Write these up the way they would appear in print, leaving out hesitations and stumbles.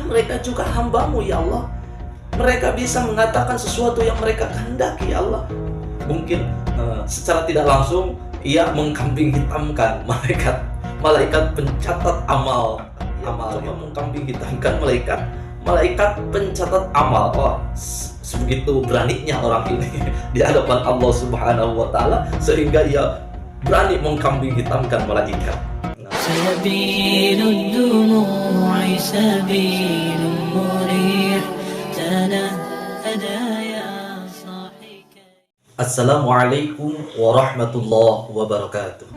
mereka juga hamba-Mu ya Allah. Mereka bisa mengatakan sesuatu yang mereka kehendaki ya Allah. Mungkin secara tidak langsung ia mengkambing hitamkan malaikat pencatat amal. Coba mengkambing hitamkan malaikat pencatat amal. Sebegitu beraninya orang ini di hadapan Allah Subhanahu wa taala sehingga ia berani mengkambing hitamkan malaikat. سبيل الدموع سبيل مريح تنهدى يا صاحك. Assalamualaikum warahmatullahi wabarakatuh.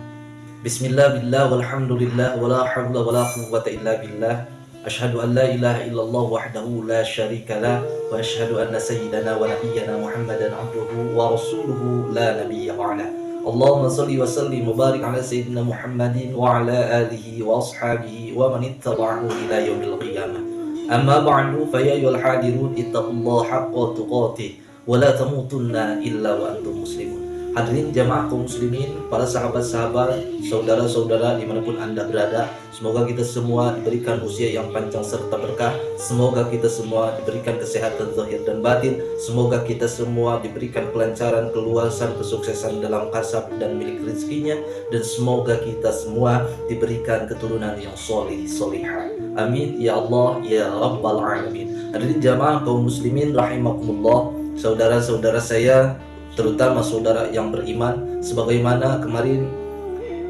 Bismillah billah walhamdulillah wala hawla wala quwwata illa billah. Asyhadu an la ilaha illallah wahdahu la syarika lah wa asyhadu anna sayyidana wa nabiyyana Muhammadan abduhu wa rasuluhu la nabiyya ba'dah. Allahumma salli wa sallim wa barik ala sayyidina Muhammadin wa ala alihi wa ashabihi wa man ittaba'ahu ila yaumil qiyamah. Amma ba'du fa ya ayyuhal hadirun ittaqullaha haqqa tuqatih wa la tamutunna illa wa antum muslimun. Hadirin jamaah kaum muslimin, para sahabat-sahabat, saudara-saudara dimanapun Anda berada, semoga kita semua diberikan usia yang panjang serta berkah. Semoga kita semua diberikan kesehatan zahir dan batin. Semoga kita semua diberikan kelancaran, keluasan, kesuksesan dalam kasab dan milik rezekinya. Dan semoga kita semua diberikan keturunan yang solih, solihah. Amin ya Allah ya Rabbal Alamin. Hadirin jamaah kaum muslimin rahimakumullah, saudara-saudara saya, terutama saudara yang beriman, sebagaimana kemarin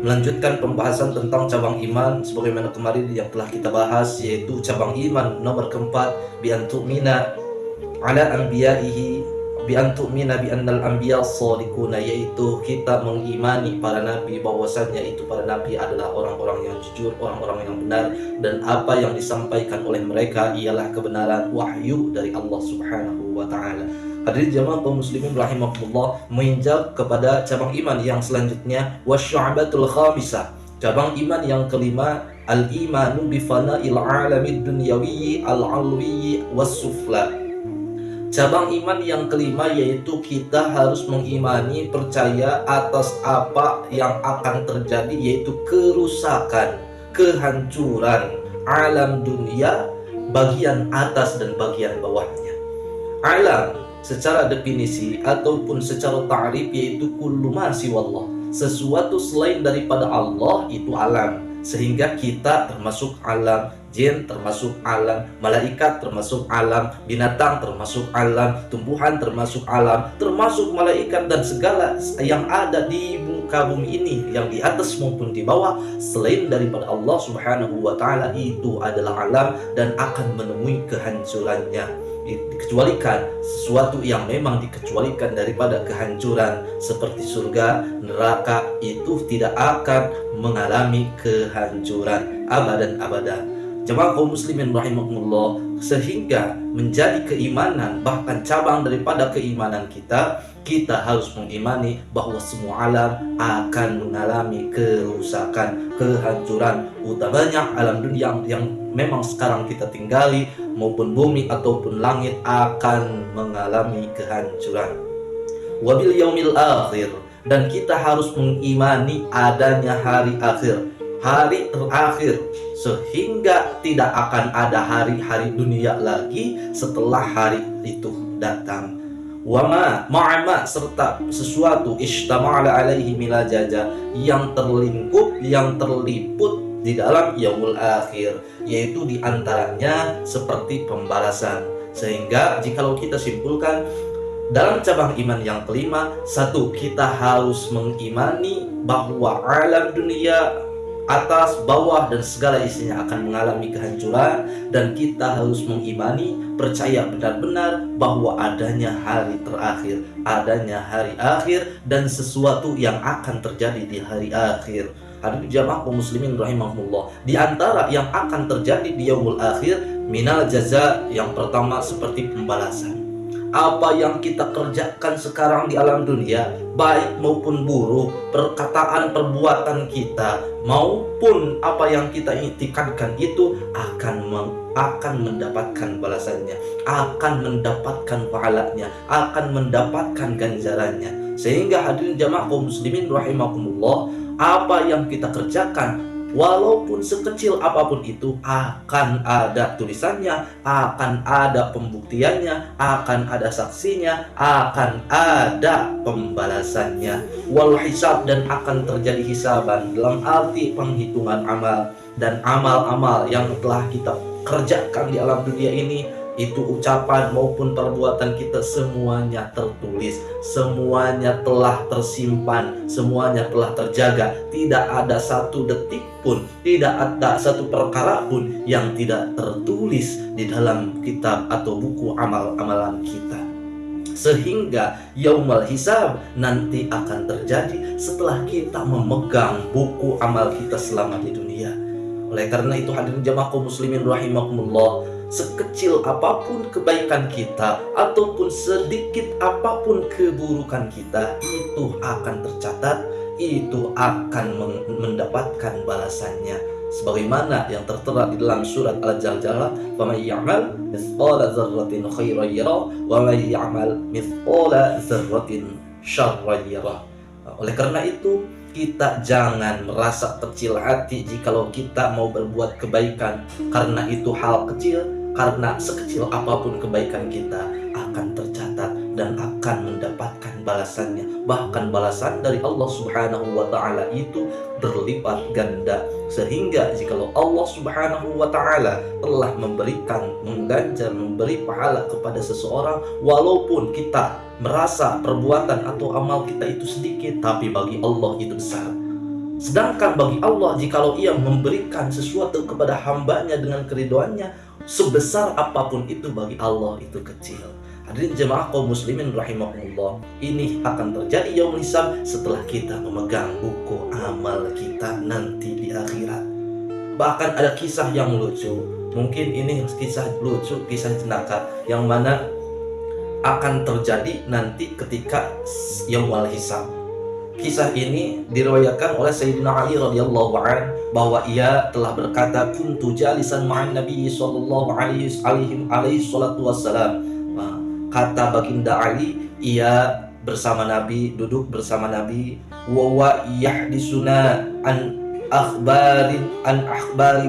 melanjutkan pembahasan tentang cabang iman, sebagaimana kemarin yang telah kita bahas, yaitu cabang iman nomor keempat, bi antu'mina ala anbiya'ihi, bi antu'mina bi annal anbiya shadiquna, yaitu kita mengimani para nabi bahwasannya itu para nabi adalah orang-orang yang jujur, orang-orang yang benar, dan apa yang disampaikan oleh mereka ialah kebenaran wahyu dari Allah Subhanahu wa taala. Hadirin jamaah kaum muslimin rahimakumullah, menginjak kepada cabang iman yang selanjutnya, wasyu'batul khamisah, cabang iman yang kelima, al-imanu bi fana'il alamid dunyawiyyi al-alwiyyi was-sufla. Cabang iman yang kelima yaitu kita harus mengimani, percaya atas apa yang akan terjadi, yaitu kerusakan, kehancuran alam dunia, bagian atas dan bagian bawahnya. Alam secara definisi ataupun secara ta'rif yaitu kullu ma siwallah, sesuatu selain daripada Allah itu alam, sehingga kita termasuk alam jin, termasuk alam malaikat, termasuk alam binatang, termasuk alam tumbuhan, termasuk alam, termasuk malaikat dan segala yang ada di muka bumi ini, yang di atas maupun di bawah selain daripada Allah Subhanahu wa taala, itu adalah alam dan akan menemui kehancurannya. Dikecualikan sesuatu yang memang dikecualikan daripada kehancuran seperti surga, neraka, itu tidak akan mengalami kehancuran abadan abada. Jemaah kaum muslimin rahimakumullah, sehingga menjadi keimanan, bahkan cabang daripada keimanan kita harus mengimani bahwa semua alam akan mengalami kerusakan, kehancuran, utamanya alam dunia yang memang sekarang kita tinggali, maupun bumi ataupun langit akan mengalami kehancuran. Wabil yaumil akhir, dan kita harus mengimani adanya hari akhir, hari terakhir, sehingga tidak akan ada hari-hari dunia lagi setelah hari itu datang. Wama ma'ama, serta sesuatu ishtama'ala alaihi milajaja, yang terlingkup, yang terliput di dalam yaumul akhir, yaitu diantaranya seperti pembalasan. Sehingga jikalau kita simpulkan dalam cabang iman yang kelima, satu, kita harus mengimani bahwa alam dunia atas, bawah, dan segala isinya akan mengalami kehancuran, dan kita harus mengimani, percaya benar-benar bahwa adanya hari terakhir, adanya hari akhir, dan sesuatu yang akan terjadi di hari akhir. Hadirin jamaah kaum muslimin rahimahumullah, di antara yang akan terjadi di yaumul akhir, minal jaza, yang pertama seperti pembalasan. Apa yang kita kerjakan sekarang di alam dunia, baik maupun buruk, perkataan, perbuatan kita, maupun apa yang kita iktikadkan, itu akan mendapatkan balasannya, akan mendapatkan pahalanya, akan mendapatkan ganjarannya. Sehingga hadirin jamaah kaum muslimin rahimakumullah, apa yang kita kerjakan Walaupun sekecil apapun itu, akan ada tulisannya, akan ada pembuktiannya, akan ada saksinya, akan ada pembalasannya. Wal hisab, dan akan terjadi hisaban dalam arti penghitungan amal. Dan amal-amal yang telah kita kerjakan di alam dunia ini, itu ucapan maupun perbuatan kita, semuanya tertulis, semuanya telah tersimpan, semuanya telah terjaga. Tidak ada satu detik pun, tidak ada satu perkara pun yang tidak tertulis di dalam kitab atau buku amal-amalan kita. Sehingga yaumul hisab nanti akan terjadi setelah kita memegang buku amal kita selama di dunia. Oleh karena itu, hadirin jamaah kaum muslimin rahimakumullah, sekecil apapun kebaikan kita ataupun sedikit apapun keburukan kita, itu akan tercatat, itu akan mendapatkan balasannya. Sebagaimana yang tertera di dalam surat Al-Zalzalah, "Faman ya'mal mithqala dzarratin khairan yarah wa man ya'mal mithqala dzarratin syarran yarah." Oleh karena itu, kita jangan merasa kecil hati jikalau kita mau berbuat kebaikan, karena itu hal kecil. Karena sekecil apapun kebaikan kita akan tercatat dan akan mendapatkan balasannya. Bahkan balasan dari Allah Subhanahu wa ta'ala itu berlipat ganda. Sehingga jikalau Allah Subhanahu wa ta'ala telah memberikan, mengganjar, memberi pahala kepada seseorang, walaupun kita merasa perbuatan atau amal kita itu sedikit, tapi bagi Allah itu besar. Sedangkan bagi Allah, jikalau ia memberikan sesuatu kepada hambanya dengan keridhoannya, sebesar apapun itu bagi Allah itu kecil. Hadirin jemaah kaum muslimin rahimahullah, ini akan terjadi yaumul hisab setelah kita memegang buku amal kita nanti di akhirat. Bahkan ada kisah yang lucu, mungkin ini kisah lucu, kisah jenaka yang mana akan terjadi nanti ketika yaumul hisab. Kisah ini diriwayatkan oleh Sayyidina Ali radhiyallahu an bahwa ia telah berkata, "Kuntu jalisan ma'an Nabi sallallahu alaihi salatu wassalam." Kata Baginda Ali, ia bersama Nabi, duduk bersama Nabi, wa yahdisuna an akhbari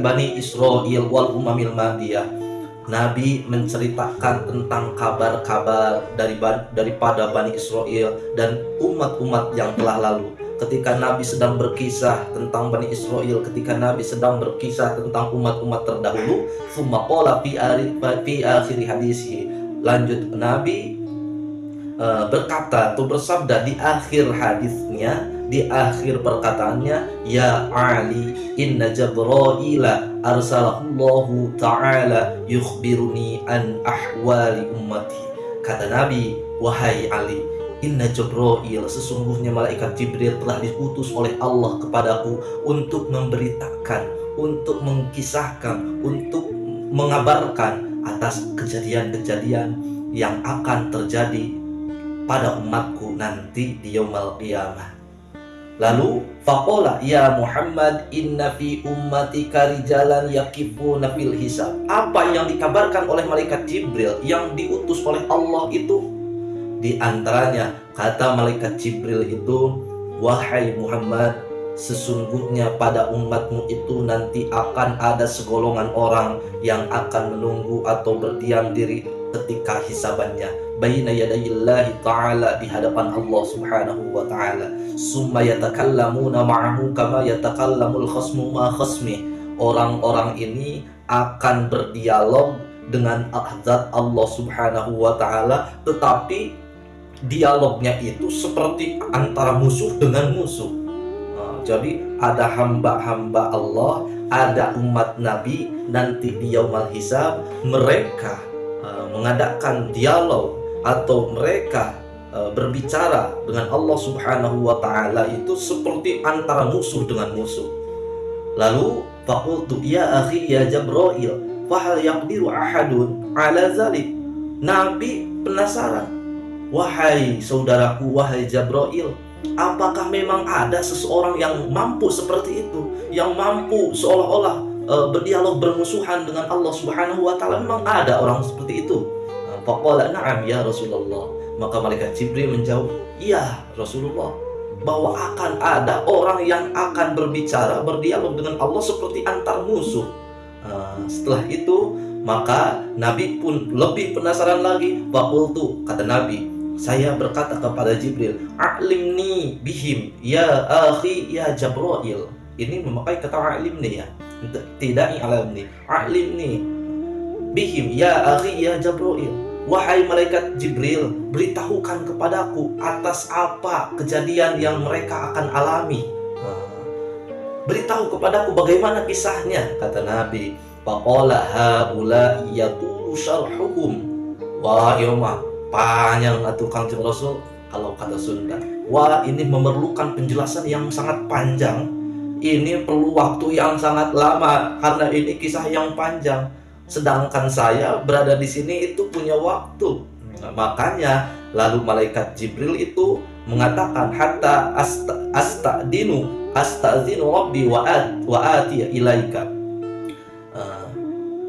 Bani Israil wal umamil madiyah. Nabi menceritakan tentang kabar-kabar daripada Bani Israel dan umat-umat yang telah lalu. Ketika Nabi sedang berkisah tentang Bani Israel, ketika Nabi sedang berkisah tentang umat-umat terdahulu, thumma qala fi akhir hadisihi. Lanjut Nabi berkata atau bersabda di akhir hadisnya, di akhir perkataannya, "Ya Ali, inna Jibraila arsalahullahu ta'ala yukhbiruni an ahwali ummati." Kata Nabi, "Wahai Ali, inna Jibrail, sesungguhnya malaikat Jibril telah diutus oleh Allah kepadaku untuk memberitakan, untuk mengkisahkan, untuk mengabarkan atas kejadian-kejadian yang akan terjadi pada umatku nanti di yaumul qiyamah." Lalu faqala, "Ya Muhammad, inna fi ummatika rijalan yaqifuna fil hisab." Apa yang dikabarkan oleh malaikat Jibril yang diutus oleh Allah itu? Di antaranya kata malaikat Jibril itu, "Wahai Muhammad, sesungguhnya pada umatmu itu nanti akan ada segolongan orang yang akan menunggu atau berdiam diri ketika hisabannya baina yadayillahi ta'ala, di hadapan Allah Subhanahu wa ta'ala. Summa yatakallamuna ma'ahu kama yatakallamul khasmu ma khasmi." Orang-orang ini akan berdialog dengan zat Allah Subhanahu wa ta'ala, tetapi dialognya itu seperti antara musuh dengan musuh. Jadi ada hamba-hamba Allah, ada umat Nabi nanti di yaumul hisab, mereka mengadakan dialog atau mereka berbicara dengan Allah Subhanahu wa ta'ala itu seperti antara musuh dengan musuh. Lalu faqultu, "Ya akhi ya Jibril, fahal yaqdiru ahadun ala zalik." Nabi penasaran, "Wahai saudaraku, wahai Jibril, apakah memang ada seseorang yang mampu seperti itu, yang mampu seolah-olah berdialog bermusuhan dengan Allah Subhanahu wa ta'ala? Memang ada orang seperti itu?" Faqala, "Na'am ya Rasulullah." Maka malaikat Jibril menjawab, "Iya Rasulullah." bahwa akan ada orang yang akan berbicara, berdialog dengan Allah seperti antar musuh. Setelah itu maka Nabi pun lebih penasaran lagi. Faqultu, kata Nabi, saya berkata kepada Jibril, a'limni bihim ya akhi ya Jabrail. Ini memakai kata a'limni ya, tidak i'lamni. A'limni bihim ya akhi ya Jabrail. Wahai malaikat Jibril, beritahukan kepadaku atas apa kejadian yang mereka akan alami. Beritahu kepadaku bagaimana kisahnya, kata Nabi. Faqala haula yatulu syarhuhum. Wah, ya mah panjang atuh Kangjeng Rasul kalau kata Sunda. Wah, ini memerlukan penjelasan yang sangat panjang. Ini perlu waktu yang sangat lama karena ini kisah yang panjang. Sedangkan saya berada di sini itu punya waktu. Makanya lalu malaikat Jibril itu mengatakan hatta astazinu rabbi wa ati ilaika.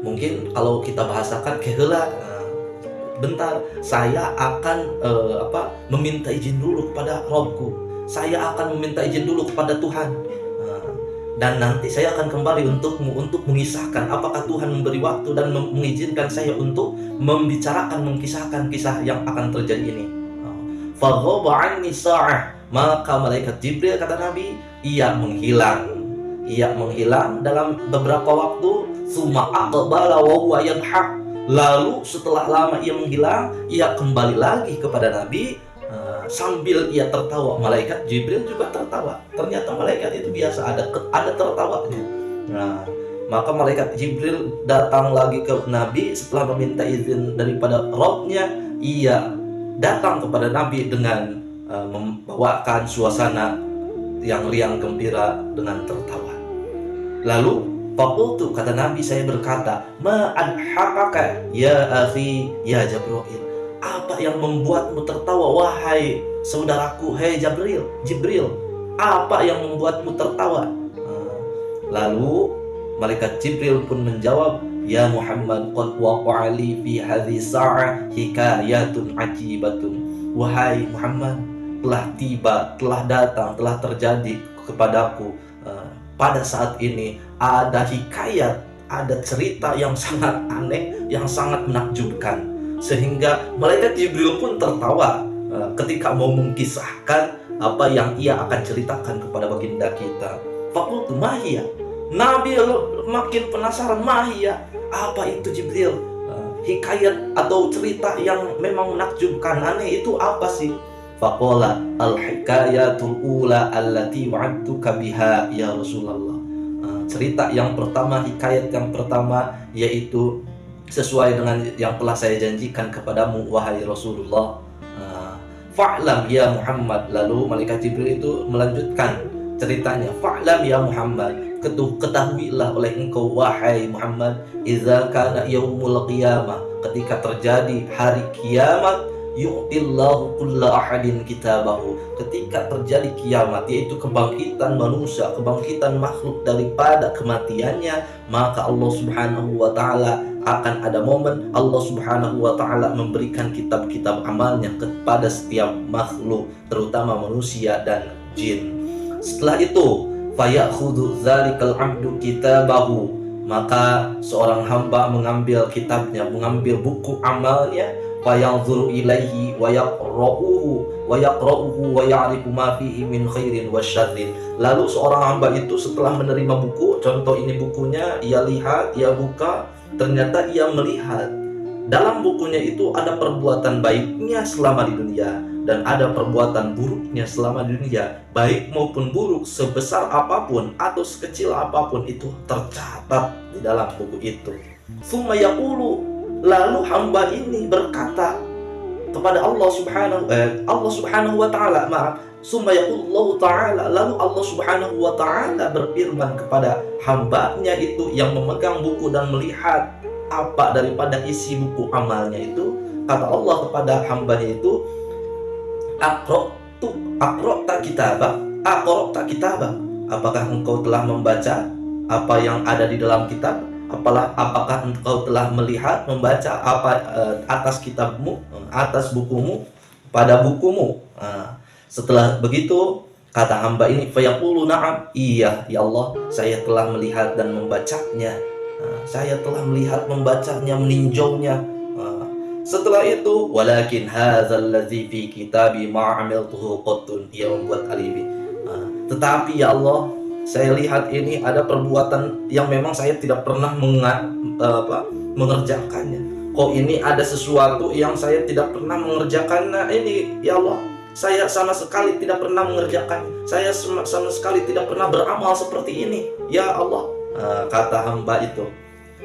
Mungkin kalau kita bahasakan keheula, bentar saya akan meminta izin dulu kepada Robku. Saya akan meminta izin dulu kepada Tuhan. Dan nanti saya akan kembali untukmu untuk mengisahkan apakah Tuhan memberi waktu dan mengizinkan saya untuk membicarakan, mengisahkan kisah yang akan terjadi ini. Faghaba anni sa'ah, maka malaikat Jibril, kata Nabi, ia menghilang dalam beberapa waktu. Summa aqbala wa huwa yadhhak, lalu setelah lama ia menghilang, ia kembali lagi kepada Nabi sambil ia tertawa. Malaikat Jibril juga tertawa. Ternyata malaikat itu biasa ada tertawanya. Maka malaikat Jibril datang lagi ke Nabi setelah meminta izin daripada Rabbnya. Ia datang kepada Nabi dengan membawakan suasana yang riang gembira dengan tertawa. Lalu faqultu, kata Nabi, saya berkata, ma adhaqaka ya akhi ya Jabrail. Apa yang membuatmu tertawa wahai saudaraku, hei Jibril? Apa yang membuatmu tertawa? Lalu malaikat Jibril pun menjawab, ya Muhammad, qad waqa'a li fi hadhihi sa'ah hikayatun ajibatun. Wahai Muhammad, telah tiba, telah datang, telah terjadi kepadaku pada saat ini ada hikayat, ada cerita yang sangat aneh, yang sangat menakjubkan. Sehingga malaikat Jibril pun tertawa ketika mau mengkisahkan apa yang ia akan ceritakan kepada baginda kita. Faqultu mahiyya. Nabi makin penasaran, mahiyya, apa itu Jibril? Hikayat atau cerita yang memang menakjubkan, aneh itu apa sih? Faqala al-hikayatul ula allati wa'adtuka biha ya Rasulullah. Cerita yang pertama, hikayat yang pertama, yaitu sesuai dengan yang telah saya janjikan kepadamu wahai Rasulullah. Fa'lam ya Muhammad. Lalu malaikat Jibril itu melanjutkan ceritanya. Fa'lam ya Muhammad, ketahuilah oleh engkau wahai Muhammad, idza kana yaumul qiyamah, ketika terjadi hari kiamat, yu'tillahu kulla ahadin kitabahu, ketika terjadi kiamat, yaitu kebangkitan manusia, kebangkitan makhluk daripada kematiannya, maka Allah Subhanahu wa ta'ala akan ada momen Allah Subhanahu wa ta'ala memberikan kitab-kitab amalnya kepada setiap makhluk, terutama manusia dan jin. Setelah itu fayakhudhu dzalikal 'abdu kitabahu, maka seorang hamba mengambil kitabnya, mengambil buku amalnya, fayanzuru ilaihi wa yaqra'uhu wa ya'rifu ma fihi min khairin wa syarrin. Lalu seorang hamba itu setelah menerima buku, contoh ini bukunya, ia lihat, ia buka, ternyata ia melihat dalam bukunya itu ada perbuatan baiknya selama di dunia dan ada perbuatan buruknya selama di dunia. Baik maupun buruk, sebesar apapun atau sekecil apapun, itu tercatat di dalam buku itu. Summa yaqulu, lalu hamba ini berkata kepada Allah Subhanahu wa ta'ala, summa yaqulullahu ta'ala, lalu Allah Subhanahu wa ta'ala berfirman kepada hambanya itu yang memegang buku dan melihat apa daripada isi buku amalnya itu. Kata Allah kepada hambanya itu, aqra'ta kitabah, apakah engkau telah membaca apa yang ada di dalam kitab? Apakah engkau telah melihat, membaca apa atas kitabmu, atas bukumu, pada bukumu? Setelah begitu Kata hamba ini, fayaqulu na'am, iya ya Allah, saya telah melihat dan membacanya. Saya telah melihat, membacanya, meninjaunya. Setelah itu, walakin hadzal ladzi fi kitabi ma 'amiltuhu qattun, ia membuat alibi. Tetapi ya Allah, saya lihat ini ada perbuatan yang memang saya tidak pernah mengerjakannya. Kok ini ada sesuatu yang saya tidak pernah mengerjakannya ini ya Allah. Saya sama sekali tidak pernah mengerjakan. Saya sama sekali tidak pernah beramal seperti ini. Ya Allah, kata hamba itu.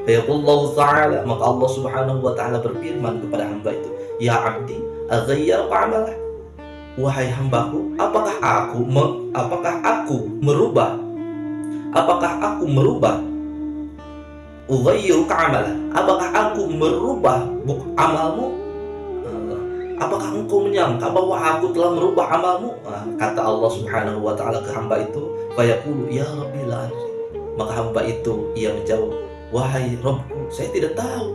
Fayaqullahu ta'ala, maka Allah Subhanahu wa ta'ala berfirman kepada hamba itu, ya abdi, aghayyar amalah. Wahai hambaku, apakah aku merubah? Apakah aku merubah? Ughayyiru amalah. Apakah aku merubah amalmu? Apakah engkau menyangka bahwa aku telah merubah amalmu? Kata Allah Subhanahu wa ta'ala ke hamba itu, fayaqulu ya rabbi la adri. Maka hamba itu ia menjawab, wahai Rabbku, saya tidak tahu.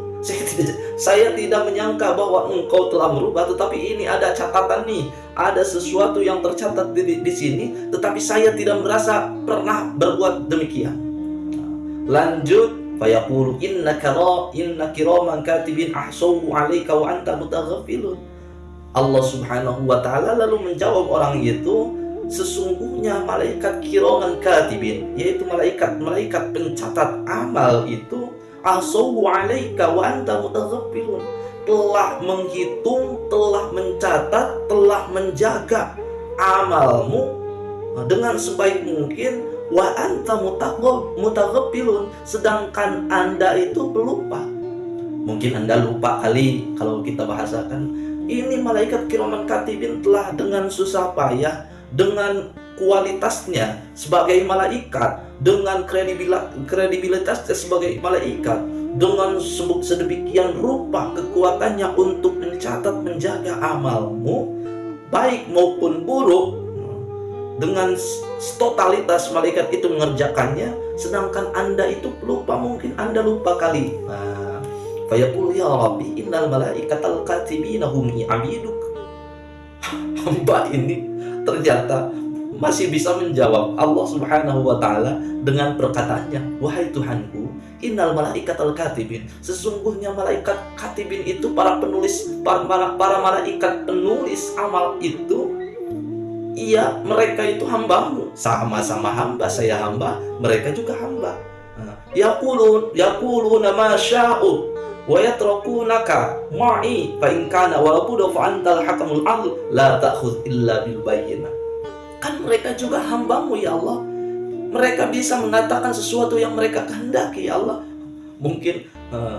Saya tidak menyangka bahwa engkau telah merubah, tetapi ini ada catatan nih, ada sesuatu yang tercatat di sini, tetapi saya tidak merasa pernah berbuat demikian. Lanjut, fayaqulu inna kiraman katibin ahsawu 'alaika wa anta mutaghafilun. Allah Subhanahu wa ta'ala lalu menjawab orang itu, sesungguhnya malaikat kiraman katibin, yaitu malaikat pencatat amal itu, ahsawu 'alaika wa anta mutaghafilun, telah menghitung, telah mencatat, telah menjaga amalmu dengan sebaik mungkin, wa anta mutaghafilun, sedangkan Anda itu pelupa. Mungkin Anda lupa kali kalau kita bahasakan. Ini malaikat kiraman katibin telah dengan susah payah, dengan kualitasnya sebagai malaikat, dengan kredibilitasnya sebagai malaikat, dengan sedemikian rupa kekuatannya untuk mencatat, menjaga amalmu baik maupun buruk, dengan totalitas malaikat itu mengerjakannya, sedangkan Anda itu pelupa. Mungkin Anda lupa kali. Fayaqul ya Rabbi innal malaikatal katibina hum abiduk. Hamba ini ternyata masih bisa menjawab Allah Subhanahu wa ta'ala dengan perkataannya, wahai Tuhanku, innal malaikatal katibin, sesungguhnya malaikat katibin itu para malaikat penulis amal itu, iya, mereka itu hambamu, sama-sama hamba, saya hamba, mereka juga hamba. Yaquluna ma sya'u wa yatrakunaka ma'i fa in kana walabudu fa antal hakamul adl la ta'khudh illa bil bayyinah. Kan mereka juga hambamu ya Allah. Mereka bisa mengatakan sesuatu yang mereka kehendaki ya Allah. Mungkin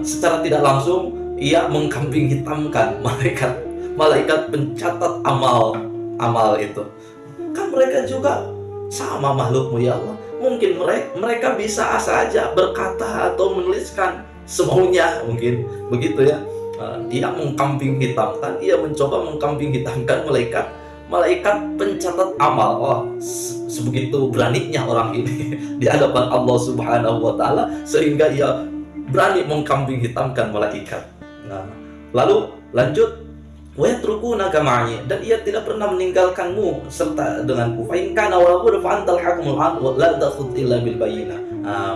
secara tidak langsung ia mengkambing hitamkan malaikat pencatat amal itu. Kan mereka juga sama makhlukmu ya Allah. Mungkin mereka bisa saja berkata atau menuliskan semaunya, mungkin begitu ya. Ia mengkambing hitamkan, ia mencoba mengkambing hitamkan malaikat pencatat amal. Sebegitu beraninya orang ini di hadapan Allah Subhanahu wa ta'ala, sehingga ia berani mengkambing hitamkan malaikat. Lalu lanjut, wa yatrukuna kama'i, dan ia tidak pernah meninggalkanmu serta denganku. Fa in kana walabudu fa antal hakamul adl la ta'khudh illa bil bayyinah.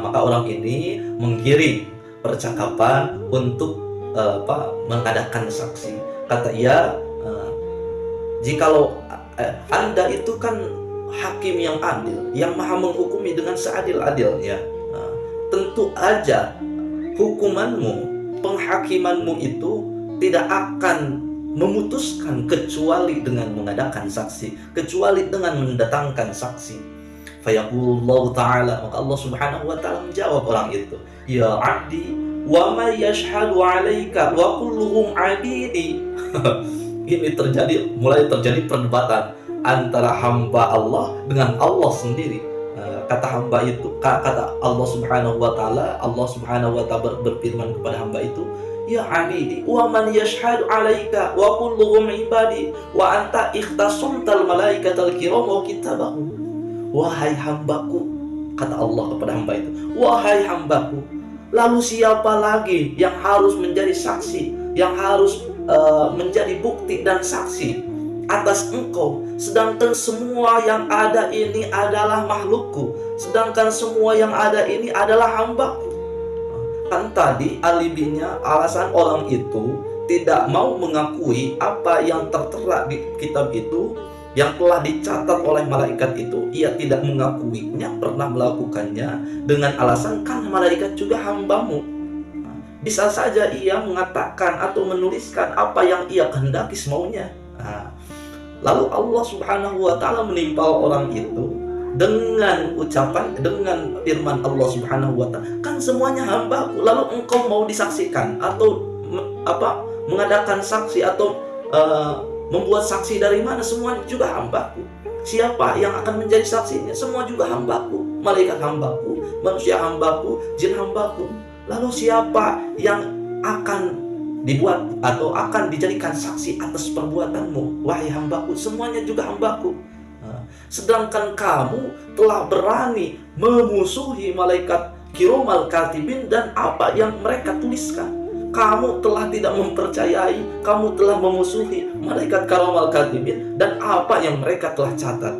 Maka orang ini menggiring percakapan untuk mengadakan saksi. Kata ia, jikalau Anda itu kan hakim yang adil, yang maha menghukumi dengan seadil-adilnya, tentu aja hukumanmu, penghakimanmu itu tidak akan memutuskan kecuali dengan mengadakan saksi, kecuali dengan mendatangkan saksi. Fayaqulullahu ta'ala, maka Allah Subhanahu wa ta'ala menjawab orang itu, ya abdi wa ma yashhadu 'alaika wa kulluhum 'abidi. Ini mulai terjadi perdebatan antara hamba Allah dengan Allah sendiri. Kata hamba itu, kata Allah Subhanahu wa ta'ala, Allah Subhanahu wa ta'ala berfirman kepada hamba itu, ya abidi wa man yashhadu 'alaika wa kulluhum 'ibadi wa anta ikhtasumtal malaikatal kiram wa kitabahu. Wahai hambaku, kata Allah kepada hamba itu, wahai hambaku, lalu siapa lagi yang harus menjadi saksi, yang harus menjadi bukti dan saksi? atas engkau, sedangkan semua yang ada ini adalah makhlukku, sedangkan semua yang ada ini adalah hambaku. Kan tadi alibinya, alasan orang itu tidak mau mengakui apa yang tertera di kitab itu, yang telah dicatat oleh malaikat itu. Ia tidak mengakuinya, pernah melakukannya dengan alasan kan malaikat juga hambamu. Bisa saja ia mengatakan atau menuliskan apa yang ia kehendaki semaunya. Lalu Allah Subhanahu wa Ta'ala menimpal orang itu dengan ucapan, dengan firman Allah Subhanahu wa Ta'ala, kan semuanya hambaku. Lalu engkau mau disaksikan atau mengadakan saksi atau membuat saksi dari mana? Semuanya juga hambaku. Siapa yang akan menjadi saksinya? Semua juga hambaku. Malaikat hambaku, manusia hambaku, jin hambaku. Lalu siapa yang akan dibuat atau akan dijadikan saksi atas perbuatanmu? Wahai hambaku, semuanya juga hambaku. Sedangkan kamu telah berani memusuhi malaikat kiromal katibin dan apa yang mereka tuliskan. Kamu telah tidak mempercayai, kamu telah memusuhi malaikat kiromal katibin dan apa yang mereka telah catat.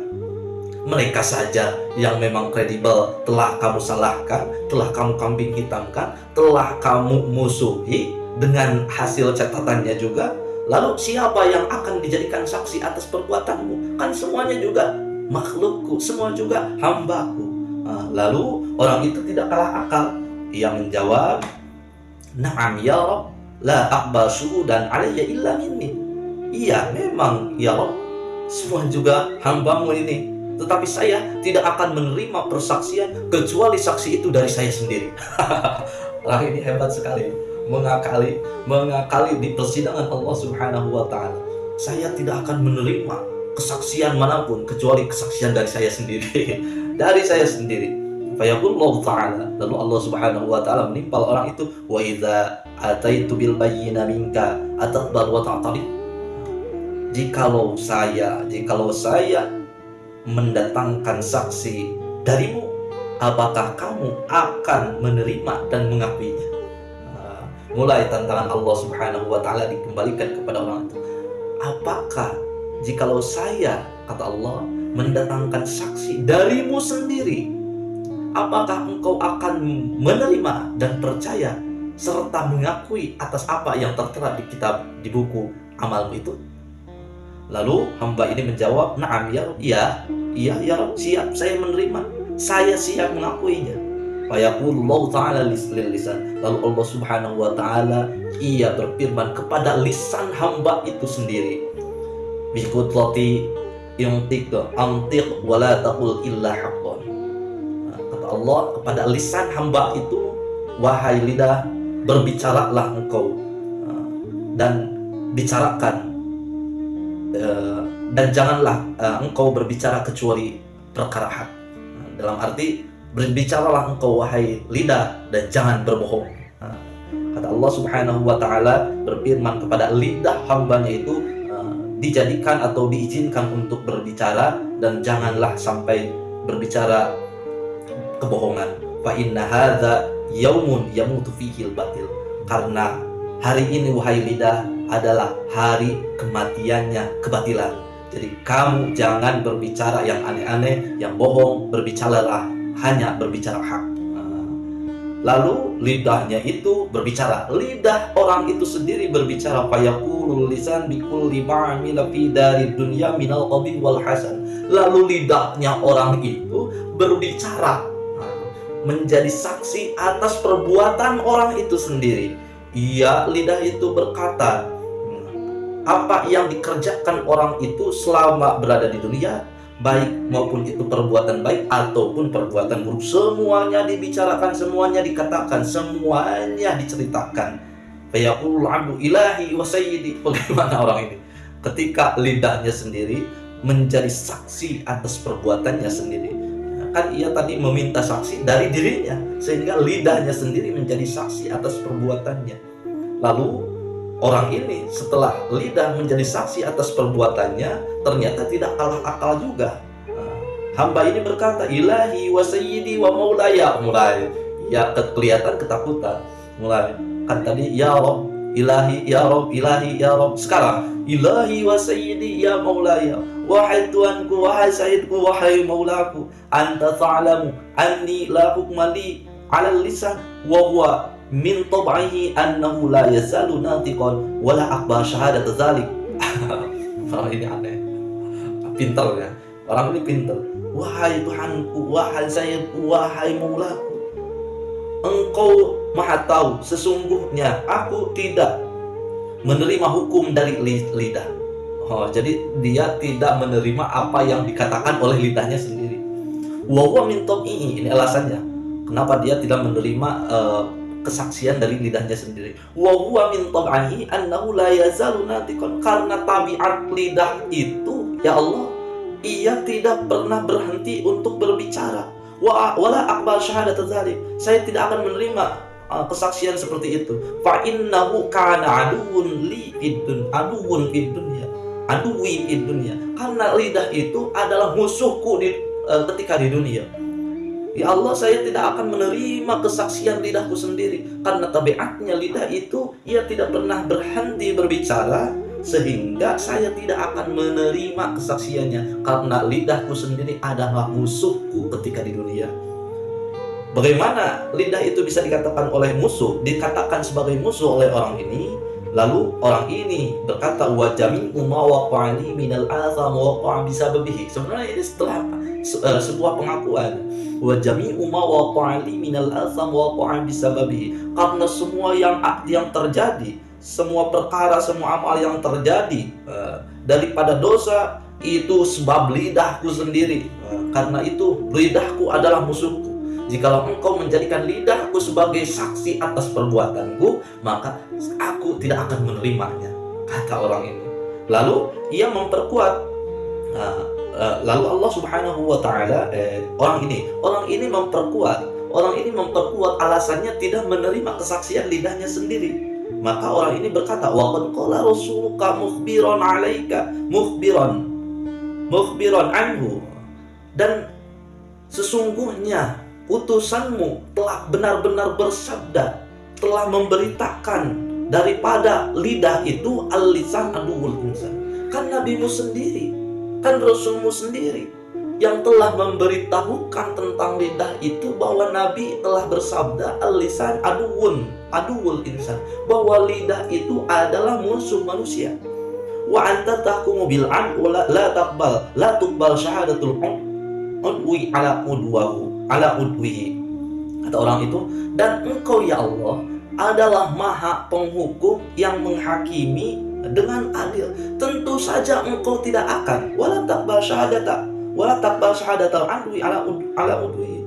Mereka saja yang memang kredibel telah kamu salahkan, telah kamu kambing hitamkan, telah kamu musuhi dengan hasil catatannya juga. Lalu siapa yang akan dijadikan saksi atas perbuatanmu? Kan semuanya juga makhlukku, semua juga hambaku. Lalu orang itu tidak kalah akal. Ia menjawab, "Na'am ya Rabb, la aqbal syuhudan alayya illa minni." Iya memang ya Rabb, semua juga hambamu ini, tetapi saya tidak akan menerima persaksian kecuali saksi itu dari saya sendiri. Orang ini hebat sekali, mengakali di persidangan Allah Subhanahu wa Ta'ala. Saya tidak akan menerima kesaksian manapun kecuali kesaksian dari saya sendiri. Dari saya sendiri. Fayaqulullahu ta'ala, lalu Allah Subhanahu wa Ta'ala menimpal orang itu, wa idza ataitu bil bayyina minka ataqbal wa ta'tali. Jikalau saya mendatangkan saksi darimu, apakah kamu akan menerima dan mengakuinya? Mulai tantangan Allah Subhanahu wa Ta'ala dikembalikan kepada orang itu. Apakah jikalau saya, kata Allah, mendatangkan saksi darimu sendiri, apakah engkau akan menerima dan percaya serta mengakui atas apa yang tertera di kitab, di buku amalmu itu? Lalu hamba ini menjawab, "Na'am ya Rabb, iya ya Rabb, siap, saya menerima, saya siap mengakuinya." Fayaqulullahu ta'ala lil lisan, lalu Allah Subhanahu wa Ta'ala ia berfirman kepada lisan hamba itu sendiri, "Biqudrati yuntiq antiq wala taqul illa haqqan." Kata Allah kepada lisan hamba itu, "Wahai lidah, berbicaralah engkau dan bicarakan, dan janganlah engkau berbicara kecuali perkara hak." Dalam arti, berbicaralah engkau wahai lidah dan jangan berbohong. Kata Allah Subhanahu wa Ta'ala berfirman kepada lidah hambanya itu, dijadikan atau diizinkan untuk berbicara dan janganlah sampai berbicara kebohongan. Fa inna hadza yaumun yamutu fihil batil. Karena hari ini wahai lidah adalah hari kematiannya kebatilan. Jadi kamu jangan berbicara yang aneh-aneh, yang bohong, berbicaralah hanya berbicara hak. Lalu lidahnya itu berbicara, lidah orang itu sendiri berbicara, fayaqulul lisan bikulli ma'amila fi darid dunya minal qabi wal hasan. Lalu lidahnya orang itu berbicara, menjadi saksi atas perbuatan orang itu sendiri. Lidah itu berkata, apa yang dikerjakan orang itu selama berada di dunia, baik maupun itu perbuatan baik ataupun perbuatan buruk, semuanya dibicarakan, semuanya dikatakan, semuanya diceritakan. Fayaqulul 'abdu ilahi wa sayyidi. Bagaimana orang ini ketika lidahnya sendiri menjadi saksi atas perbuatannya sendiri? Kan ia tadi meminta saksi dari dirinya, sehingga lidahnya sendiri menjadi saksi atas perbuatannya. Lalu orang ini setelah lidah menjadi saksi atas perbuatannya, ternyata tidak kalah akal juga. Hamba ini berkata, ilahi wa sayyidi wa maulaya. Mulai ya kelihatan ketakutan. Mulai kan tadi, ya Rabb, Ilahi ya Rob, ilahi ya Rob. Sekarang ilahi wa sayyidi ya maulaya, wahai Tuanku, wahai Sayyidku, wahai maulaku, anta ta'lamu anni la hukma li 'ala lisan wa huwa min tab'ihi annahu la yazalu natiqan wa la aqbal syahadat dzalik. Orang ini aneh, pintar ya. Orang ini pintar. Wahai Tuhanku, wahai Sayyidku, wahai maulaku, Engkau Maha tahu, sesungguhnya aku tidak menerima hukum dari lidah. Jadi dia tidak menerima apa yang dikatakan oleh lidahnya sendiri. Wa huwa min tab'ihi, ini alasannya kenapa dia tidak menerima kesaksian dari lidahnya sendiri. Wa huwa min tab'ihi annahu la yazalu natiqan, karena tabiat lidah itu, ya Allah, ia tidak pernah berhenti untuk berbicara. Wala aqbal syahadat dzalik, saya tidak akan menerima kesaksian seperti itu. Fa innahu kana aduwwun li fid dunya, aduwi fid dunya, karena lidah itu adalah musuhku ketika di dunia. Ya Allah, saya tidak akan menerima kesaksian lidahku sendiri, karena tabiatnya lidah itu ia tidak pernah berhenti berbicara, sehingga saya tidak akan menerima kesaksiannya, karena lidahku sendiri adalah musuhku ketika di dunia. Bagaimana lidah itu bisa dikatakan oleh musuh, dikatakan sebagai musuh oleh orang ini? Lalu orang ini berkata, wa jami'u ma waqa'ani minal atham waqa'a bisababihi. Sebenarnya ini setelah sebuah pengakuan, wa jami'u ma waqa'ani minal atham waqa'a bisababihi, karena semua yang terjadi, semua perkara, semua amal yang terjadi daripada dosa itu sebab lidahku sendiri. Karena itu lidahku adalah musuhku. Jikalau engkau menjadikan lidahku sebagai saksi atas perbuatanku, maka aku tidak akan menerimanya, kata orang ini. Lalu ia memperkuat, lalu Allah Subhanahu wa Ta'ala, orang ini memperkuat alasannya tidak menerima kesaksian lidahnya sendiri. Maka orang ini berkata, wa qad qala rasuluka mukhbiran 'alaika mukhbiran anhu, dan sesungguhnya utusanmu telah benar-benar bersabda, telah memberitakan daripada lidah itu al-lisan aduwwul insan. Kan nabimu sendiri, kan rasulmu sendiri yang telah memberitahukan tentang lidah itu, bahwa nabi telah bersabda al-lisan aduwwul insan, bahwa lidah itu adalah musuh manusia. Wa anta tahkumu bil la tuqbal syahadatul udwi ala udwihi, kata orang itu, dan engkau ya Allah adalah maha penghukum yang menghakimi dengan adil. Tentu saja engkau tidak akan wala taqbal syahadatal adwi ala udwihi,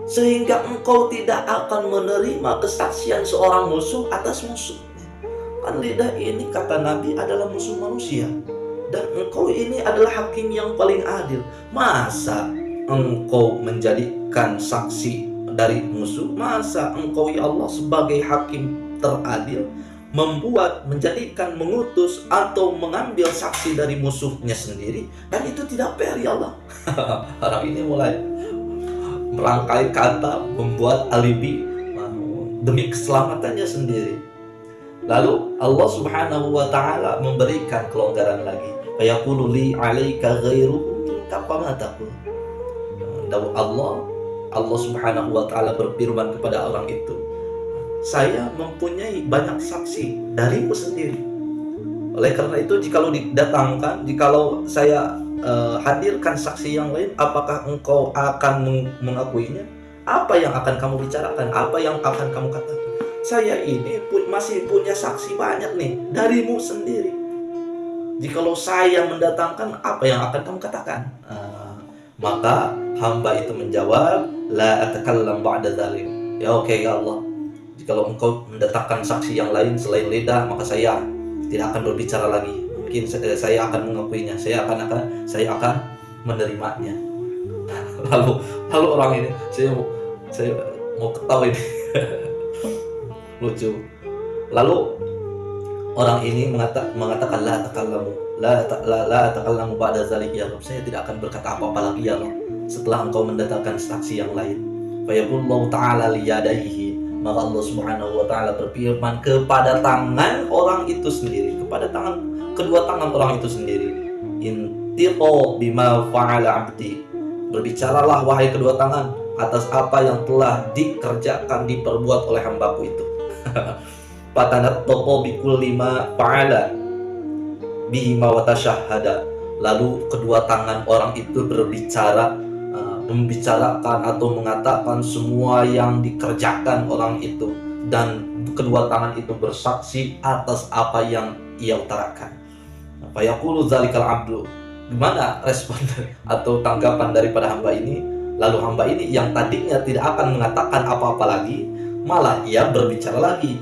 sehingga engkau tidak akan menerima kesaksian seorang musuh atas musuhnya. Kan lidah ini, kata Nabi, adalah musuh manusia, dan engkau ini adalah hakim yang paling adil. Masa engkau menjadikan saksi dari musuh? Masa engkau ya Allah sebagai hakim teradil menjadikan, mengutus atau mengambil saksi dari musuhnya sendiri? Dan itu tidak fair ya Allah. Orang ini mulai merangkai kata, membuat alibi demi keselamatannya sendiri. Lalu Allah Subhanahu wa Ta'ala memberikan kelonggaran lagi. Fayaqulu li 'alaika ghairuhu minka fama taqul. Allah Subhanahu wa Ta'ala berfirman kepada orang itu, saya mempunyai banyak saksi darimu sendiri. Oleh karena itu, jikalau didatangkan, jikalau saya hadirkan saksi yang lain, apakah engkau akan mengakuinya? Apa yang akan kamu bicarakan? Apa yang akan kamu katakan? Saya ini masih punya saksi banyak nih darimu sendiri. Jikalau saya mendatangkan, apa yang akan kamu katakan? Maka hamba itu menjawab, la atakallam ba'da dzalik. Ya oke ya Allah, jikalau engkau mendatangkan saksi yang lain selain lidah, maka saya tidak akan berbicara lagi. Mungkin saya akan mengakuinya, saya akan menerimanya. lalu orang ini, saya mau ketawa ini. Lucu. Lalu orang ini mengatakan la takallamu ba'da dzalik ya Rabb, saya tidak akan berkata apa-apa lagi ya Rabb setelah engkau mendatangkan saksi yang lain. Fa yaqulullahu ta'ala li yadayhi Maka Allah Subhanahu wa taala berfirman kepada tangan orang itu sendiri, kepada kedua tangan orang itu sendiri. Intiqo bima fa'ala abdi. Berbicaralah wahai kedua tangan atas apa yang telah dikerjakan, diperbuat oleh hambaku itu. Patanat toko bikul lima fa'ala bihima wa tasyahhada. Lalu kedua tangan orang itu berbicara, membicarakan atau mengatakan semua yang dikerjakan orang itu, dan kedua tangan itu bersaksi atas apa yang ia utarakan. Fa yaqulu dzalikal abdu. Gimana respon atau tanggapan daripada hamba ini? Lalu hamba ini yang tadinya tidak akan mengatakan apa-apa lagi, malah ia berbicara lagi.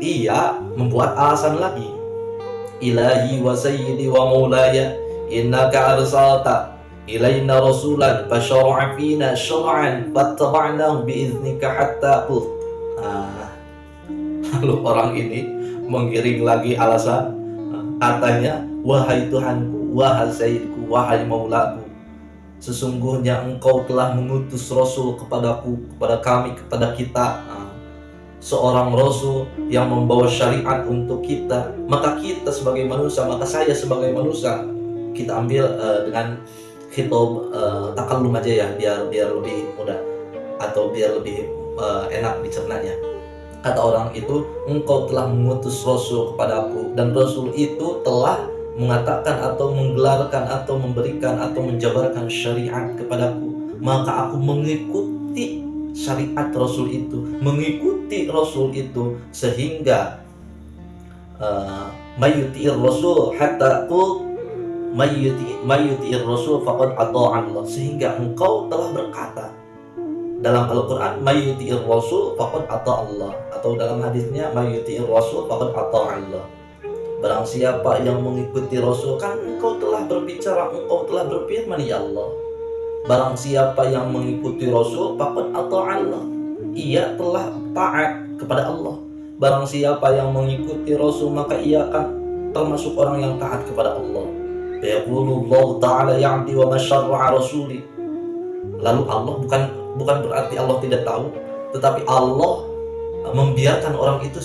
Ia membuat alasan lagi. Ilahi wa sayyidi wa maulaya, innaka arsalta ilaina rasulan fasyara'a fina syar'an fattaba'nahu biiznika hatta qult. Lalu orang ini mengiring lagi alasan, katanya, wahai Tuhanku, wahai Sayyidku, wahai Maulaku, sesungguhnya engkau telah mengutus Rasul kepadaku, kepada kami, kepada kita, seorang Rasul yang membawa syariat untuk kita. Maka kita sebagai manusia, maka saya sebagai manusia, kita ambil dengan khitab takallum aja ya, biar lebih mudah atau biar lebih enak dicernanya. Kata orang itu, engkau telah mengutus Rasul kepadaku, dan Rasul itu telah mengatakan atau menggelarkan atau memberikan atau menjabarkan syariat kepadaku. Maka aku mengikuti syariat Rasul itu, mengikuti Rasul itu, sehingga mayyuti'ir Rasul hatta qul mayyuti'ir Rasul faqad ata'a Allah. Sehingga engkau telah berkata dalam Al-Quran, mayyuti'ir Rasul faqad ata'a Allah, atau dalam hadisnya mayyuti'ir Rasul faqad ata'a Allah. Barang siapa yang mengikuti Rasul, kan engkau telah berbicara, engkau telah berfirman ya Allah. Barang siapa yang mengikuti Rasul faqad ata'a Allah, ia telah taat kepada Allah. Barang siapa yang mengikuti Rasul, maka ia akan termasuk orang yang taat kepada Allah. Yaqulullahu ta'ala ya'ti wa masyarra'a rasuli. Lalu Allah bukan berarti Allah tidak tahu, tetapi Allah membiarkan orang itu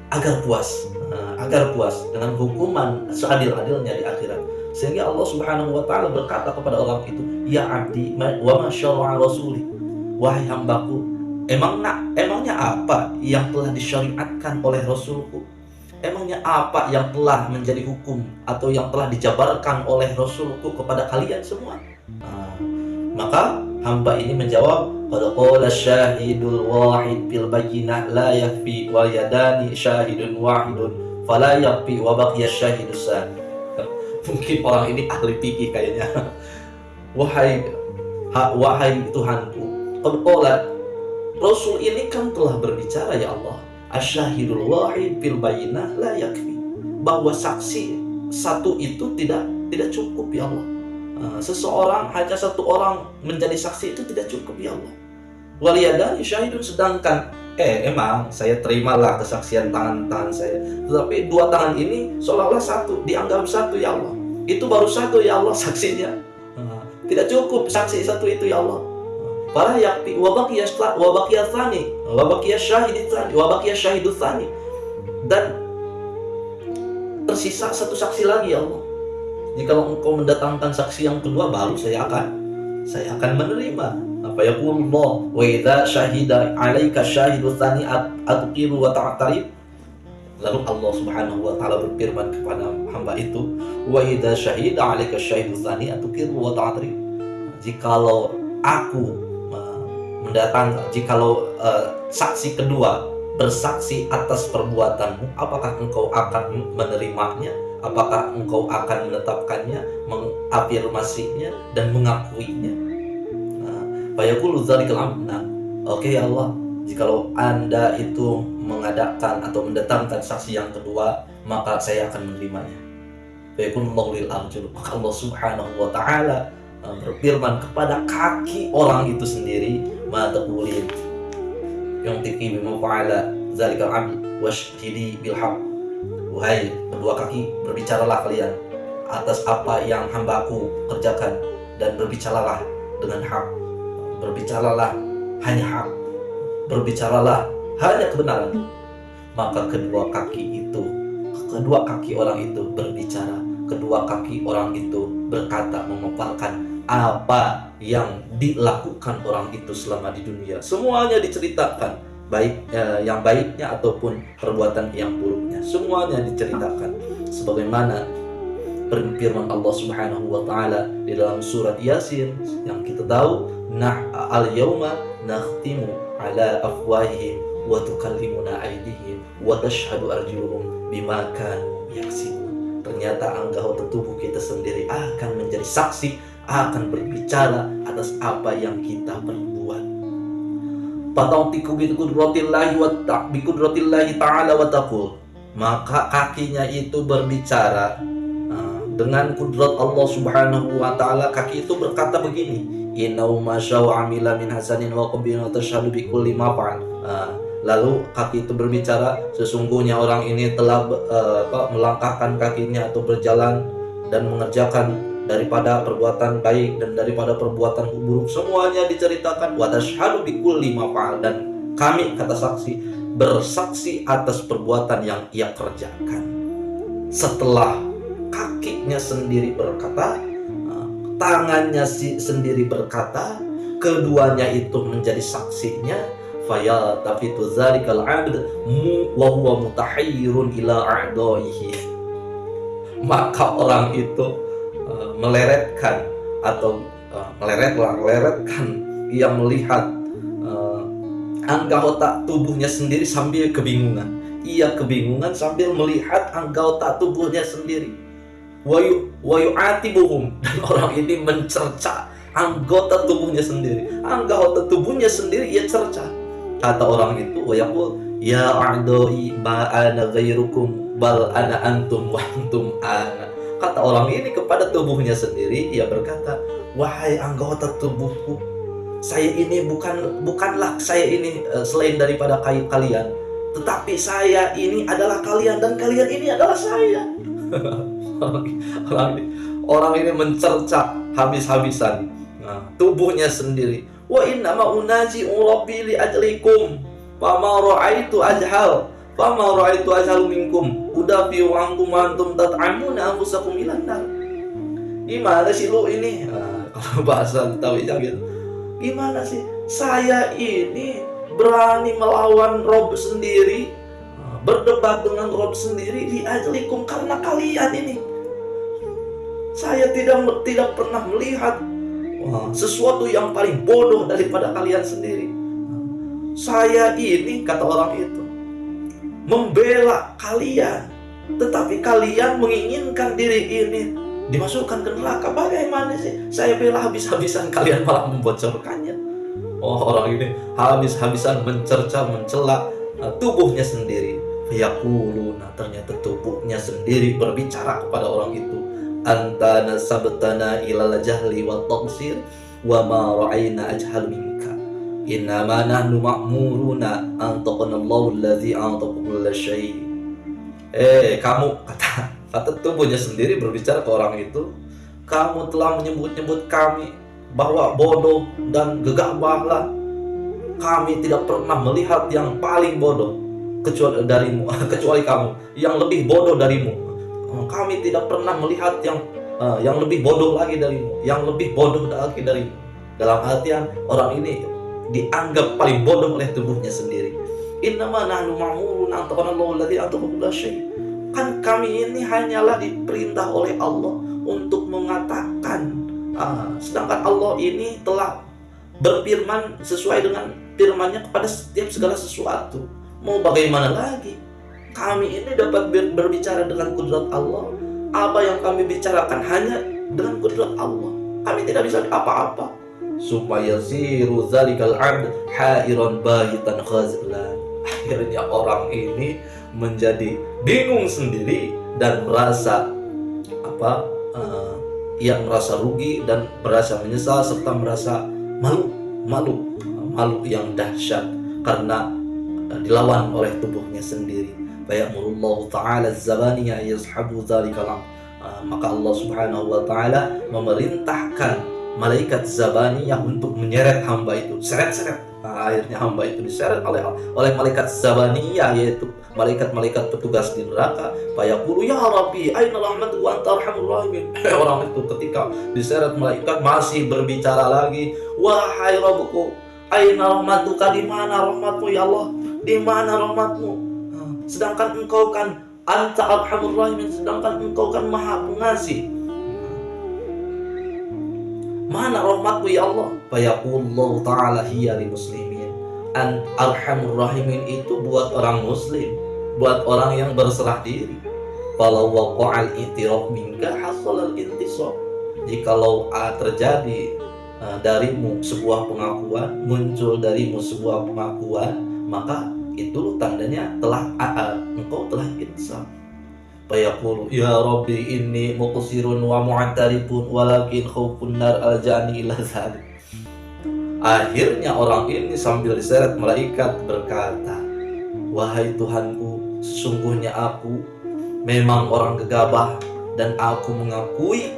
agar puas dengan hukuman seadil-adilnya di akhirat. Sehingga Allah Subhanahu wa taala berkata kepada orang itu, ya abdi wa masyarra'a rasuli, wahai hambaku, emangnya apa yang telah disyariatkan oleh Rasulku? Emangnya apa yang telah menjadi hukum atau yang telah dijabarkan oleh Rasulku kepada kalian semua? Maka hamba ini menjawab, qad qala syahidul wahid fil bayyinah la yakfi wal yadani syahidun wahidun fala yakfi wa baqiya syahidus sani. Mungkin orang ini ahli fikih kayaknya. Wahai Tuhanku, qad qala, Rasul ini kan telah berbicara ya Allah, asyahidul wahid fil bayyinah la yakfi, bahwa saksi satu itu tidak cukup ya Allah. Seseorang, hanya satu orang menjadi saksi itu tidak cukup ya Allah. Waliyadani syahidun, sedangkan emang saya terimalah kesaksian tangan saya, tetapi dua tangan ini seolah-olah satu, dianggap satu ya Allah. Itu baru satu ya Allah saksinya. Tidak cukup saksi satu itu ya Allah. Para yakfi wa baqiya tsani wa baqiya syahidus tsani, dan tersisa satu saksi lagi ya Allah. Jikalau engkau mendatangkan saksi yang kedua, baru saya akan menerima. Apa yaqulullah wa idza syahida 'alaika syahidus tsani atqiru wa ta'tarib. Lalu Allah Subhanahu wa taala berfirman kepada hamba itu, wa idza syahida 'alaika syahidus tsani atqiru wa ta'tarib. Jikalau aku jikalau saksi kedua bersaksi atas perbuatanmu, apakah engkau akan menerimanya? Apakah engkau akan menetapkannya, mengafirmasinya dan mengakuinya? Fayaqulu dzalikal abd. Oke ya Allah, jikalau Anda itu mengadakan atau mendatangkan saksi yang kedua, maka saya akan menerimanya. Fayaqulullahu lil arjul. Maka Allah Subhanahu wa taala berfirman kepada kaki orang itu sendiri, ma taqulin yang tiki bima fa'ala dzalikal abd washhidi bil haqq. Wahai kedua kaki, berbicaralah kalian atas apa yang hambaku kerjakan, dan berbicaralah dengan hak. Berbicaralah hanya hak. Berbicaralah hanya kebenaran, maka kedua kaki orang itu berbicara, kedua kaki orang itu berkata, memaparkan apa yang dilakukan orang itu selama di dunia. Semuanya diceritakan, baik yang baiknya ataupun perbuatan yang buruknya, semuanya diceritakan. Sebagaimana firman Allah Subhanahu wa taala di dalam surat Yasin yang kita tahu, al-yauma nakhtimu ala afwahihim wa tukallimuna aydihim wa tashhadu arjuluhum bima kanu yaksibun. Ternyata anggota tubuh kita sendiri akan menjadi saksi, akan berbicara atas apa yang kita perbuat. Fatautiku biqudratillahi ta'ala wa taqul, maka kakinya itu berbicara dengan kudrat Allah Subhanahu wa taala. Kaki itu berkata begini, innahu masya'u amila min hasanin wa qabin wa tashhadu bi kulli ma fa'al. Lalu kaki itu berbicara, sesungguhnya orang ini telah melangkahkan kakinya atau berjalan dan mengerjakan daripada perbuatan baik dan daripada perbuatan buruk, semuanya diceritakan. Wa tashhadu bi kulli ma fa'al, dan kami, kata saksi, bersaksi atas perbuatan yang ia kerjakan. Setelah kakinya sendiri berkata, tangannya sendiri berkata, keduanya itu menjadi saksinya. Faya tafitu zalikal 'abd wa huwa mutahayyirun ila a'daihi, maka orang itu meleretkan ia melihat anggota tubuhnya sendiri sambil kebingungan. Ia kebingungan sambil melihat anggota tubuhnya sendiri. Wa yu'atibuhum, dan orang ini mencerca anggota tubuhnya sendiri. Anggota tubuhnya sendiri ia cerca. Kata orang itu, wa yaqul ya a'dai ma ana ghairukum bal ana antum wa antum ana. Kata orang ini kepada tubuhnya sendiri, ia berkata, wahai anggota tubuhku, saya ini bukanlah saya ini selain daripada kalian, tetapi saya ini adalah kalian dan kalian ini adalah saya. orang ini mencerca habis-habisan tubuhnya sendiri. Wa inna ma unaji rabbi li ajlikum fama ra'aitu ajhalu minkum udafi wa ankum antum tat'amuna anfusakum ilan nar. Gimana sih lu ini? Kalau bahasa tauhidnya gitu. Gimana sih? Saya ini berani melawan Rob sendiri, berdebat dengan Rob sendiri li ajlikum, karena kalian ini. Saya tidak pernah melihat sesuatu yang paling bodoh daripada kalian sendiri. Saya ini, kata orang itu, membela kalian, tetapi kalian menginginkan diri ini dimasukkan ke neraka. Bagaimana sih? Saya bela habis-habisan, kalian malah membocorkannya. Orang ini habis-habisan mencerca, mencela tubuhnya sendiri. Fayaquluna, ternyata tubuhnya sendiri berbicara kepada orang itu, anta nasabtana ilal jahli wa taqsir wa ma ra'ayna ajhal minka innama nahnu ma'muruna an taqanallahu allazi antaqa kulla syai. Kamu, kata tubuhnya sendiri berbicara ke orang itu, kamu telah menyebut-nyebut kami bahwa bodoh dan gegabahlah. Kami tidak pernah melihat yang paling bodoh kecuali darimu, kecuali kamu yang lebih bodoh darimu. Kami tidak pernah melihat yang lebih bodoh lagi darimu, yang lebih bodoh lagi darimu. Dalam artian orang ini dianggap paling bodoh oleh tubuhnya sendiri. Innama nahnu ma'murun an taqanallahu allazi antaqa kulla syai. Kan kami ini hanyalah diperintah oleh Allah untuk mengatakan, sedangkan Allah ini telah berfirman sesuai dengan firman-Nya kepada setiap segala sesuatu. Mau bagaimana lagi? Kami ini dapat berbicara dengan kudrat Allah. Apa yang kami bicarakan hanya dengan kudrat Allah. Kami tidak bisa apa-apa. Supaya ziru zalikal 'abd hairan bahitan khazlan. Akhirnya orang ini menjadi bingung sendiri dan merasa merasa rugi dan merasa menyesal serta merasa malu yang dahsyat karena dilawan oleh tubuhnya sendiri. Fayamurullahu ta'ala az-zabaniya yazhabu dzalikal 'abd. Maka Allah Subhanahu wa taala memerintahkan malaikat zabaniyah untuk menyeret hamba itu, seret-seret Nah, akhirnya hamba itu diseret oleh malaikat Zabaniyah, yaitu malaikat-malaikat petugas di neraka. Fayaqulu ya Rabbi aina rahmatu wa anta arhamur rahimin. Orang itu ketika diseret malaikat masih berbicara lagi, wahai Rabbku, aina rahmatuka, di mana rahmatmu ya Allah, di mana rahmatmu? Sedangkan engkau kan anta arhamur rahimin, sedangkan engkau kan maha pengasih. Mana rahmatmu ya Allah? Fayaqulullahu ta'ala hiya lil muslimin. An arhamur rahimin itu buat orang muslim, buat orang yang berserah diri. Falau waqa'al itiraf minka hasalal intisab. Jikalau terjadi darimu sebuah pengakuan, muncul darimu sebuah pengakuan, maka itu tandanya engkau telah insaf. Fayaqulu ya Rabbi inni muqsirun wa mu'tarifun walakin khawfun nar aljani ila zalik. Akhirnya orang ini sambil diseret malaikat berkata, wahai Tuhanku, sesungguhnya aku memang orang gegabah dan aku mengakui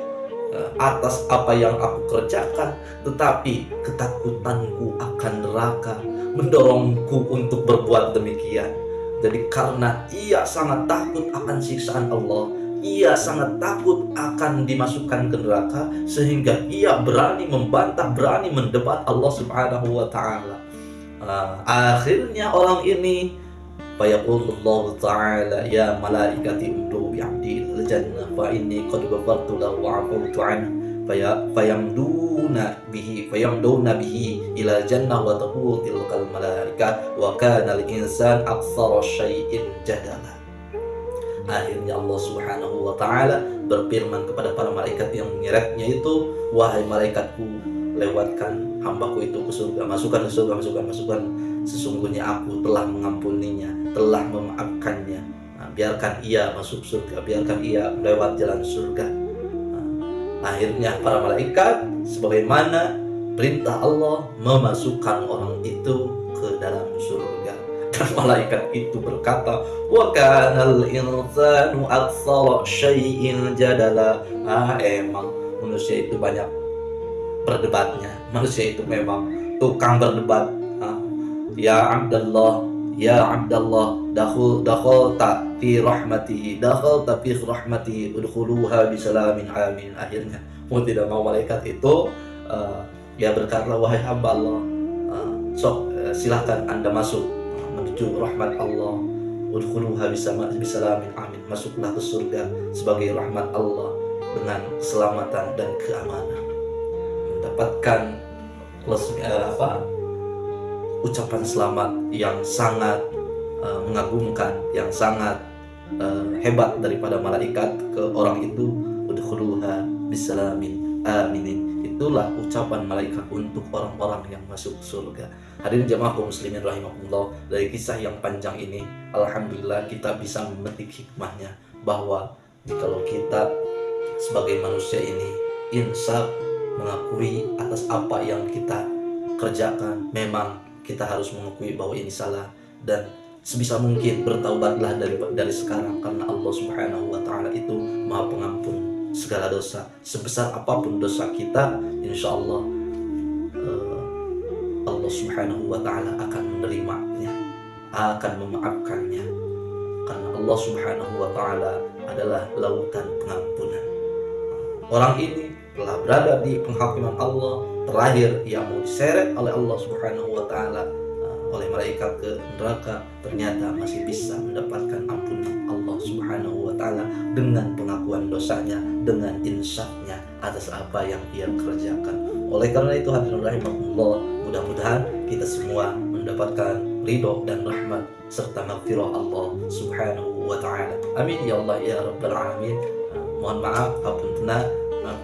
atas apa yang aku kerjakan, tetapi ketakutanku akan neraka mendorongku untuk berbuat demikian. Jadi karena ia sangat takut akan siksaan Allah, ia sangat takut akan dimasukkan ke neraka, sehingga ia berani membantah, berani mendebat Allah Subhanahu wa ta'ala. Akhirnya orang ini fayaqulullahu ta'ala ya malaikati umdu bi'abdi al-jannah fa inni qad ghafartu lahu wa 'afawtu 'anhu fayamduna bihi ila jannah wa taqulu tilkal malaikat wa kana al-insan aktsara syai'in jadala. Akhirnya Allah Subhanahu wa ta'ala berfirman kepada para malaikat yang menyeretnya itu, wahai malaikatku, lewatkan hambaku itu ke surga, masukkan ke surga, masukkan. Sesungguhnya aku telah mengampuninya, telah memaafkannya. Biarkan ia masuk surga, biarkan ia lewat jalan surga. Akhirnya para malaikat sebagaimana perintah Allah memasukkan orang itu ke dalam surga. Dan malaikat itu berkata, wa kanal insanu aktsara syai'in jadala. Emang manusia itu banyak berdebatnya. Manusia itu memang tukang berdebat. Ya Abdallah, ya Abdallah, dakhalta fi rahmatihi, udkhuluha bisalamin amin. Akhirnya mau tidak mau malaikat itu ya berkata, wahai hamba Allah, silahkan Anda masuk menuju rahmat Allah, udkhuluha bisalamin amin, masuklah ke surga sebagai rahmat Allah dengan keselamatan dan keamanan, mendapatkan ucapan selamat yang sangat mengagumkan, yang sangat hebat daripada malaikat ke orang itu, udkhuluha bisalamin aminin. Itulah ucapan malaikat untuk orang-orang yang masuk surga. Hadirin jamaah kaum muslimin rahimakumullah, dari kisah yang panjang ini alhamdulillah kita bisa memetik hikmahnya bahwa kalau kita sebagai manusia ini insaf, mengakui atas apa yang kita kerjakan, memang kita harus mengakui bahwa ini salah, dan sebisa mungkin bertaubatlah dari sekarang, karena Allah Subhanahu wa ta'ala itu maha pengampun segala dosa. Sebesar apapun dosa kita, insya Allah Allah Subhanahu wa ta'ala akan menerimanya, akan memaafkannya, karena Allah Subhanahu wa ta'ala adalah lautan pengampunan. Orang ini telah berada di penghakiman Allah, terakhir ia mau diseret oleh Allah Subhanahu wa ta'ala oleh malaikat ke neraka, ternyata masih bisa mendapatkan ampunan Allah Subhanahu wa ta'ala dengan pengakuan dosanya, dengan insafnya atas apa yang ia kerjakan. Oleh karena itu hadirin rahimakumullah, mudah-mudahan kita semua mendapatkan ridho dan rahmat serta maghfirah Allah Subhanahu wa ta'ala. Amin ya Allah ya rabbal alamin. Mohon maaf apabila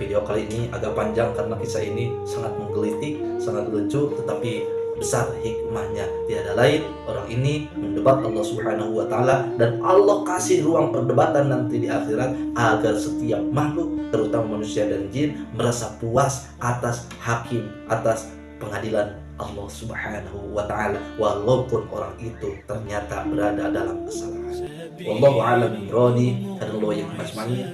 video kali ini agak panjang karena kisah ini sangat menggelitik, sangat lucu, tetapi besar hikmahnya. Tiada lain, orang ini mendebat Allah Subhanahu wa ta'ala, dan Allah kasih ruang perdebatan nanti di akhirat agar setiap makhluk, terutama manusia dan jin, merasa puas atas hakim, atas pengadilan Allah Subhanahu wa ta'ala, walaupun orang itu ternyata berada dalam kesalahan. Wallahu a'lam bishawab.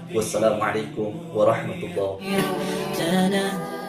Wassalamualaikum warahmatullahi wabarakatuh.